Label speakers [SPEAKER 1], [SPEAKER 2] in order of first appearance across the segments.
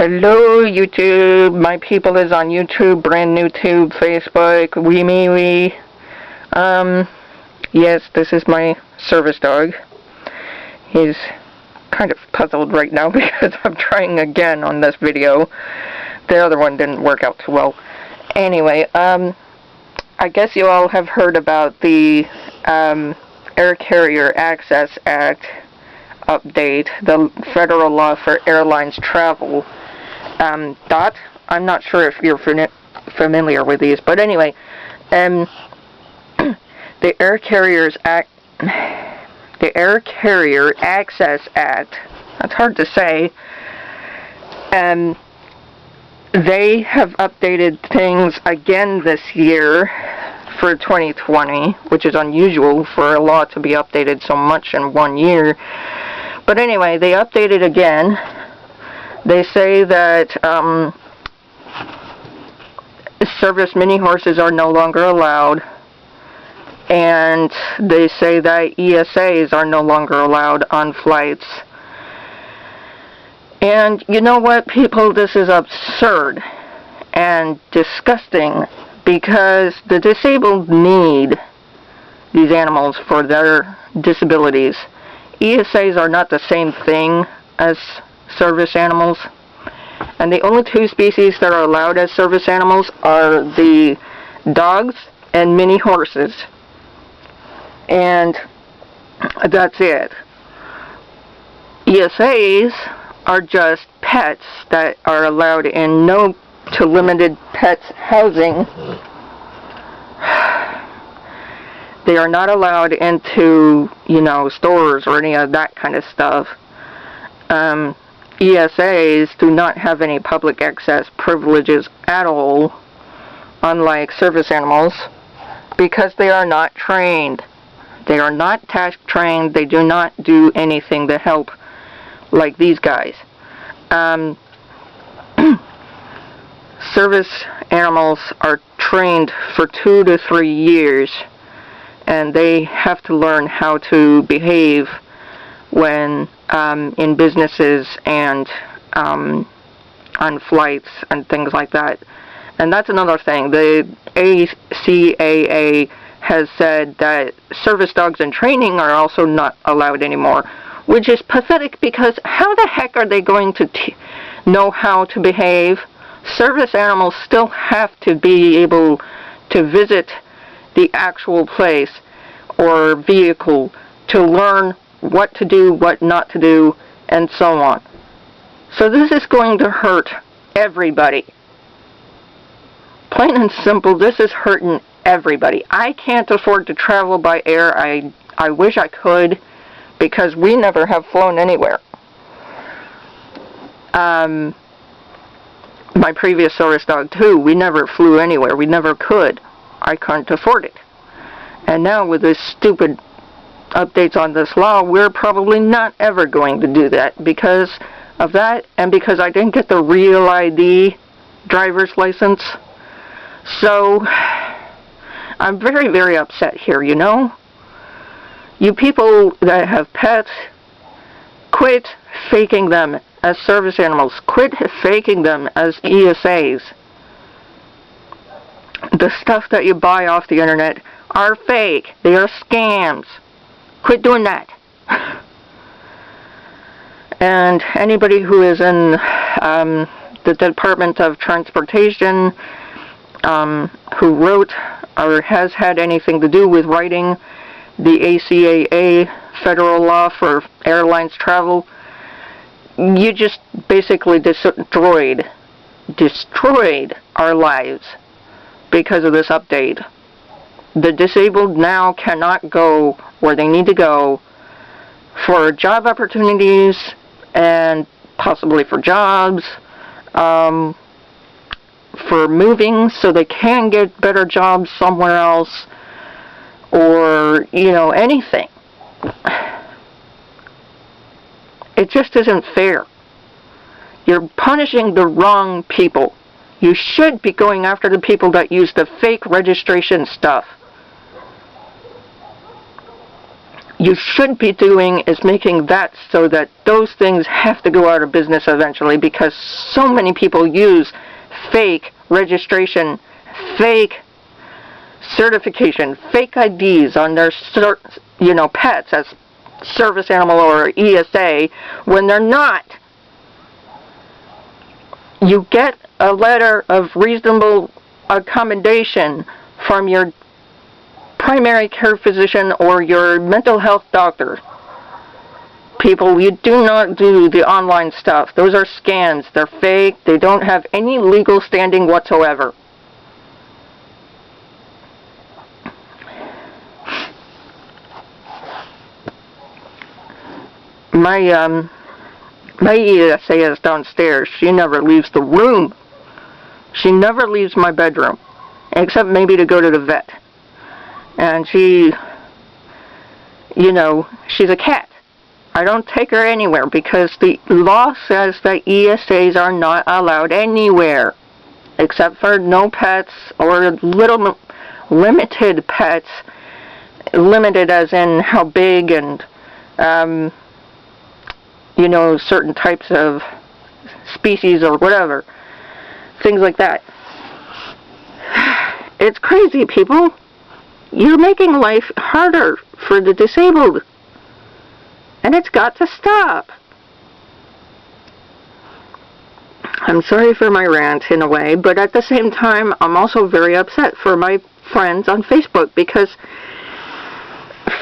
[SPEAKER 1] Hello YouTube, my people is on YouTube, brand new tube, Facebook, wee. Yes, this is my service dog. He's kind of puzzled right now because I'm trying again on this video. The other one didn't work out too well. Anyway, I guess you all have heard about the Air Carrier Access Act update, the federal law for airlines travel. I'm not sure if you're familiar with these, but anyway, the Air Carrier Access Act, that's hard to say, they have updated things again this year for 2020, which is unusual for a law to be updated so much in 1 year. But anyway, they updated again. They say that service mini horses are no longer allowed, and they say that ESAs are no longer allowed on flights. And you know what, people, this is absurd and disgusting, because the disabled need these animals for their disabilities. ESAs are not the same thing as service animals, and the only two species that are allowed as service animals are the dogs and mini horses, and that's it. ESAs are just pets that are allowed in no to limited pets housing. They are not allowed into, stores or any of that kind of stuff. ESAs do not have any public access privileges at all, unlike service animals, because they are not trained. They are not task trained. They do not do anything to help like these guys. Service animals are trained for 2 to 3 years, and they have to learn how to behave when in businesses and on flights and things like that. And that's another thing. The ACAA has said that service dogs in training are also not allowed anymore, which is pathetic, because how the heck are they going to know how to behave? Service animals still have to be able to visit the actual place or vehicle to learn what to do, what not to do, and so on. So this is going to hurt everybody. Plain and simple, this is hurting everybody. I can't afford to travel by air. I wish I could, because we never have flown anywhere. My previous service dog too, we never flew anywhere. We never could. I couldn't afford it. And now with this stupid updates on this law, we're probably not ever going to do that because of that, and because I didn't get the real ID driver's license. So I'm very, very upset here, You people that have pets, quit faking them as service animals. Quit faking them as ESAs. The stuff that you buy off the internet are fake. They are scams. Quit doing that. And anybody who is in the Department of Transportation, who wrote or has had anything to do with writing the ACAA Federal Law for Airlines Travel, you just basically destroyed our lives because of this update. The disabled now cannot go where they need to go for job opportunities and possibly for jobs, for moving so they can get better jobs somewhere else, or, anything. It just isn't fair. You're punishing the wrong people. You should be going after the people that use the fake registration stuff. you should be doing is making that so that those things have to go out of business eventually, because so many people use fake registration, fake certification, fake IDs on their pets as service animal or ESA when they're not. You get a letter of reasonable accommodation from your primary care physician or your mental health doctor. People, you do not do the online stuff. Those are scams. They're fake. They don't have any legal standing whatsoever. My ESA is downstairs. She never leaves the room. She never leaves my bedroom, except maybe to go to the vet. And she, she's a cat. I don't take her anywhere because the law says that ESAs are not allowed anywhere, except for no pets or little limited pets, limited as in how big and, certain types of species or whatever, things like that. It's crazy, people. You're making life harder for the disabled. And it's got to stop. I'm sorry for my rant in a way, but at the same time, I'm also very upset for my friends on Facebook because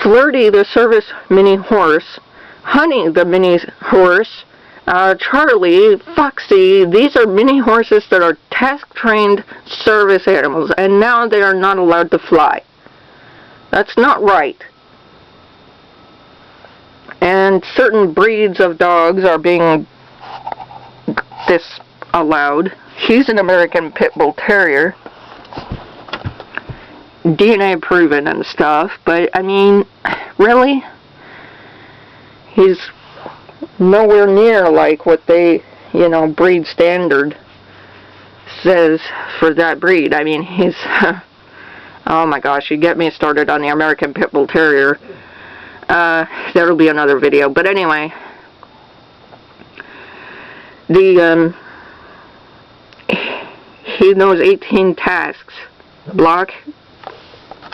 [SPEAKER 1] Flirty, the service mini horse, Honey, the mini horse, Charlie, Foxy, these are mini horses that are task-trained service animals, and now they are not allowed to fly. That's not right. And certain breeds of dogs are being disallowed. He's an American Pit Bull Terrier, DNA proven and stuff, but I mean, really? He's nowhere near like what they, breed standard says for that breed. I mean, he's, oh my gosh, you get me started on the American Pit Bull Terrier. That'll be another video. But anyway, he knows 18 tasks. Block,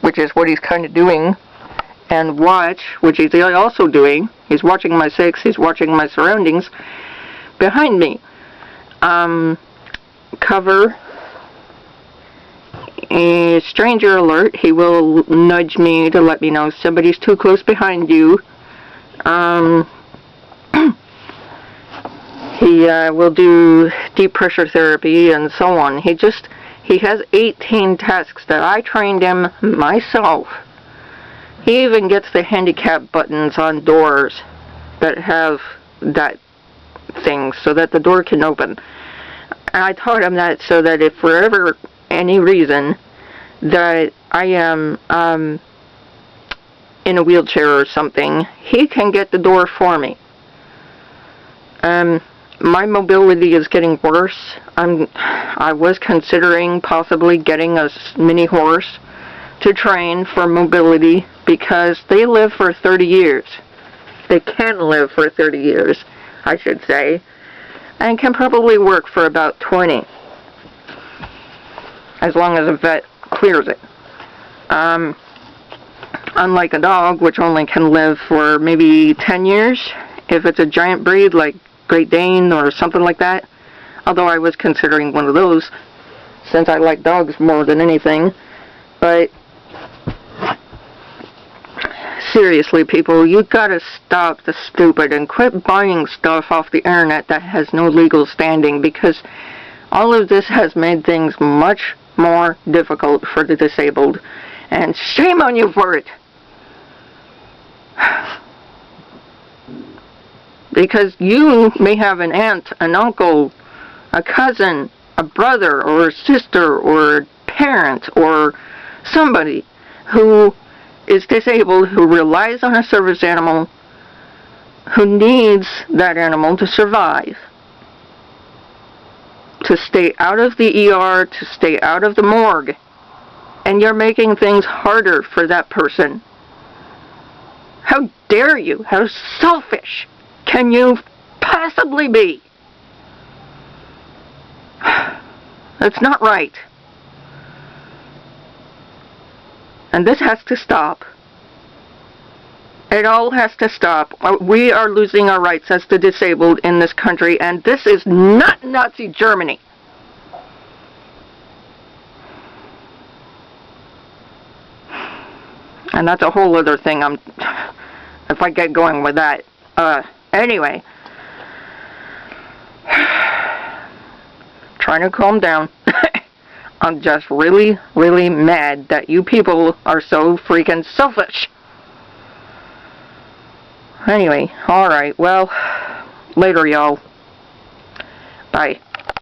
[SPEAKER 1] which is what he's kind of doing, and watch, which he's also doing. He's watching my 6, he's watching my surroundings behind me. Cover, a stranger alert. He will nudge me to let me know somebody's too close behind you. He will do deep pressure therapy and so on. He has 18 tasks that I trained him myself. He even gets the handicap buttons on doors that have that thing so that the door can open. And I taught him that so that if for ever any reason that I am in a wheelchair or something, he can get the door for me. My mobility is getting worse. I was considering possibly getting a mini horse to train for mobility because they live for 30 years. They can live for 30 years, I should say, and can probably work for about 20, as long as a vet clears it. Unlike a dog, which only can live for maybe 10 years, if it's a giant breed like Great Dane or something like that, although I was considering one of those, since I like dogs more than anything. But seriously, people, you gotta stop the stupid and quit buying stuff off the internet that has no legal standing, because all of this has made things much more difficult for the disabled, and shame on you for it. Because you may have an aunt, an uncle, a cousin, a brother, or a sister, or a parent, or somebody who is disabled, who relies on a service animal, who needs that animal to survive, to stay out of the ER, to stay out of the morgue, and you're making things harder for that person. How dare you? How selfish can you possibly be? That's not right. And this has to stop. It all has to stop. We are losing our rights as the disabled in this country, and this is not Nazi Germany. And that's a whole other thing. If I get going with that. Anyway. Trying to calm down. I'm just really, really mad that you people are so freaking selfish. Anyway, alright, well, later y'all. Bye.